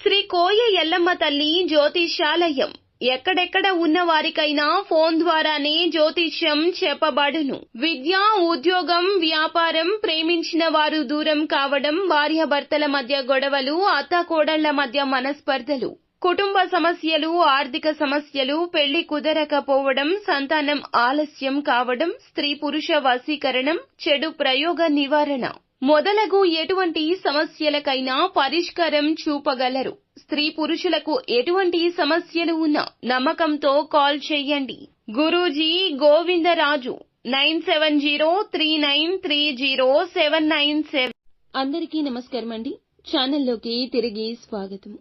శ్రీ కోయ ఎల్లమ్మ తల్లి జ్యోతిష్యాలయం ఎక్కడెక్కడ ఉన్న వారికైనా ఫోన్ ద్వారానే జ్యోతిష్యం చెప్పబడును. విద్య, ఉద్యోగం, వ్యాపారం, ప్రేమించిన వారు దూరం కావడం, భార్యాభర్తల మధ్య గొడవలు, అత్తాకోడళ్ల మధ్య మనస్పర్ధలు, కుటుంబ సమస్యలు, ఆర్థిక సమస్యలు, పెళ్లి కుదరకపోవడం, సంతానం ఆలస్యం కావడం, స్త్రీ పురుష వశీకరణం, చెడు ప్రయోగ నివారణ మొదలగు ఎటువంటి సమస్యలకైనా పరిష్కారం చూపగలరు. స్త్రీ పురుషులకు ఎటువంటి సమస్యలు ఉన్నా నమ్మకంతో కాల్ చేయండి. గురూజీ గోవిందరాజు 9703930797. అందరికీ నమస్కారం అండి. ఛానల్లోకి తిరిగి స్వాగతం.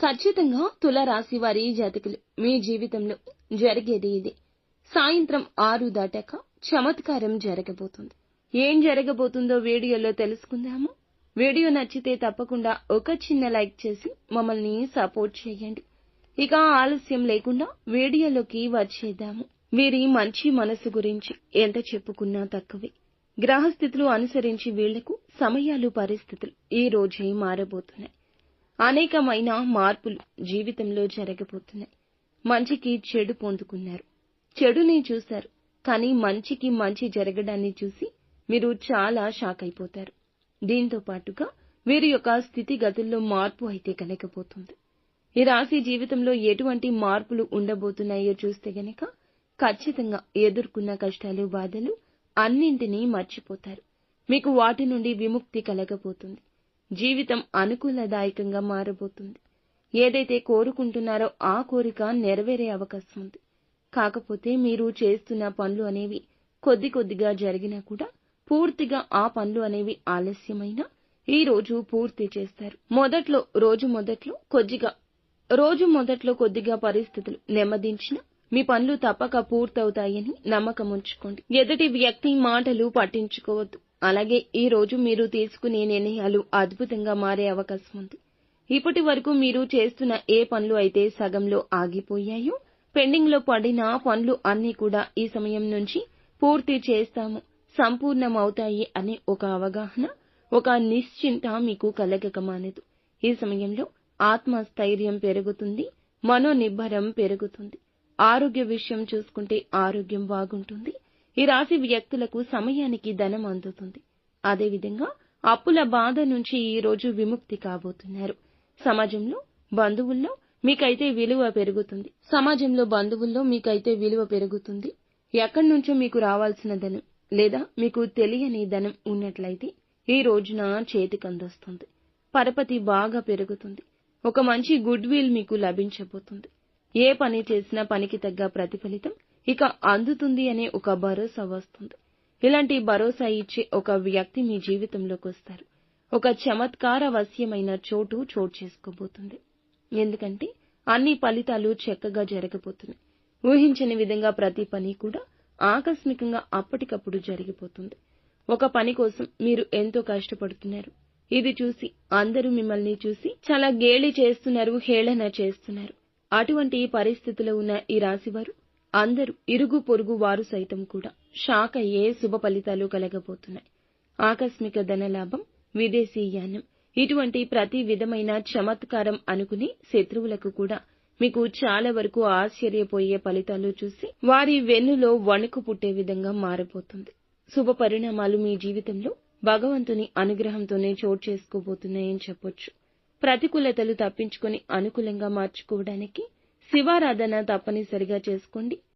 ఖచ్చితంగా తులారాశి వారి జాతకులు మీ జీవితంలో జరిగేది ఇదే. సాయంత్రం 6 దాటాక చమత్కారం జరగబోతుంది. ఏం జరగబోతుందో వీడియోలో తెలుసుకుందాము. వీడియో నచ్చితే తప్పకుండా ఒక చిన్న లైక్ చేసి మమ్మల్ని సపోర్ట్ చేయండి. ఇక ఆలస్యం లేకుండా వీడియోలోకి వచ్చేద్దాము. వీరి మంచి మనసు గురించి ఎంత చెప్పుకున్నా తక్కువే. గ్రహస్థితులు అనుసరించి వీళ్లకు సమయాలు, పరిస్థితులు ఈ రోజే మారబోతున్నాయి. అనేకమైన మార్పులు జీవితంలో జరగబోతున్నాయి. మంచికి చెడు పొందుకున్నారు, చెడుని చూశారు. కానీ మంచికి మంచి జరగడాన్ని చూసి మీరు చాలా షాక్ అయిపోతారు. దీంతో పాటుగా వీరి యొక్క స్థితిగతుల్లో మార్పు అయితే కలగబోతుంది. ఈ రాశి జీవితంలో ఎటువంటి మార్పులు ఉండబోతున్నాయో చూస్తే గనక ఖచ్చితంగా ఎదుర్కొన్న కష్టాలు, బాధలు అన్నింటినీ మర్చిపోతారు. మీకు వాటి నుండి విముక్తి కలగబోతుంది. జీవితం అనుకూలదాయకంగా మారబోతుంది. ఏదైతే కోరుకుంటున్నారో ఆ కోరిక నెరవేరే అవకాశం ఉంది. కాకపోతే మీరు చేస్తున్న పనులు అనేవి కొద్ది కొద్దిగా జరిగినా కూడా పూర్తిగా ఆ పనులు అనేవి ఆలస్యమైనా ఈ రోజు పూర్తి చేస్తారు. రోజు మొదట్లో కొద్దిగా పరిస్థితులు నెమ్మదించినా మీ పనులు తప్పక పూర్తవుతాయని నమ్మకం ఉంచుకోండి. ఎదుటి వ్యక్తి మాటలు పట్టించుకోవద్దు. అలాగే ఈ రోజు మీరు తీసుకునే నిర్ణయాలు అద్భుతంగా మారే అవకాశం ఉంది. ఇప్పటి వరకు మీరు చేస్తున్న ఏ పనులు అయితే సగంలో ఆగిపోయాయో, పెండింగ్ లో పడిన పనులు అన్నీ కూడా ఈ సమయం నుంచి పూర్తి చేస్తాము, సంపూర్ణమవుతాయి అనే ఒక అవగాహన, ఒక నిశ్చింత మీకు కలగక మానదు. ఈ సమయంలో ఆత్మస్థైర్యం పెరుగుతుంది, మనోనిబ్బరం పెరుగుతుంది. ఆరోగ్య విషయం చూసుకుంటే ఆరోగ్యం బాగుంటుంది. ఈ రాశి వ్యక్తులకు సమయానికి ధనం అందుతుంది. అదేవిధంగా అప్పుల బాధ నుంచి ఈ రోజు విముక్తి కాబోతున్నారు. సమాజంలో బంధువుల్లో మీకైతే విలువ పెరుగుతుంది. ఎక్కడి నుంచో మీకు రావాల్సిన ధనం లేదా మీకు తెలియని ధనం ఉన్నట్లయితే ఈ రోజున చేతికందొస్తుంది. పరపతి బాగా పెరుగుతుంది. ఒక మంచి గుడ్ విల్ మీకు లభించబోతుంది. ఏ పని చేసినా పనికి తగ్గ ప్రతిఫలితం ఇక అందుతుంది అనే ఒక భరోసా వస్తుంది. ఇలాంటి భరోసా ఇచ్చే ఒక వ్యక్తి మీ జీవితంలోకి వస్తారు. ఒక చమత్కారవశ్యమైన చోటు చేసుకోబోతుంది. ఎందుకంటే అన్ని ఫలితాలు చక్కగా జరగబోతున్నాయి. ఊహించని విధంగా ప్రతి పని కూడా ఆకస్మికంగా అప్పటికప్పుడు జరిగిపోతుంది. ఒక పని కోసం మీరు ఎంతో కష్టపడుతున్నారు. ఇది చూసి అందరూ మిమ్మల్ని చూసి చాలా గేలి చేస్తున్నారు, హేళన చేస్తున్నారు. అటువంటి పరిస్థితిలో ఉన్న ఈ రాశివారు అందరూ ఇరుగు పొరుగు వారు సైతం కూడా షాక్ అయ్యే శుభ ఫలితాలు కలగబోతున్నాయి. ఆకస్మిక ధనలాభం, విదేశీయానం ఇటువంటి ప్రతి విధమైన చమత్కారం అనుకుని శత్రువులకు కూడా మీకు చాలా వరకు ఆశ్చర్యపోయే ఫలితాలు చూసి వారి వెన్నులో వణుకు పుట్టే విధంగా మారబోతుంది. శుభ పరిణామాలు మీ జీవితంలో భగవంతుని అనుగ్రహంతోనే చోటు చేసుకోబోతున్నాయని చెప్పొచ్చు. ప్రతికూలతలు తప్పించుకొని అనుకూలంగా మార్చుకోవడానికి శివారాధన తప్పనిసరిగా చేసుకోండి.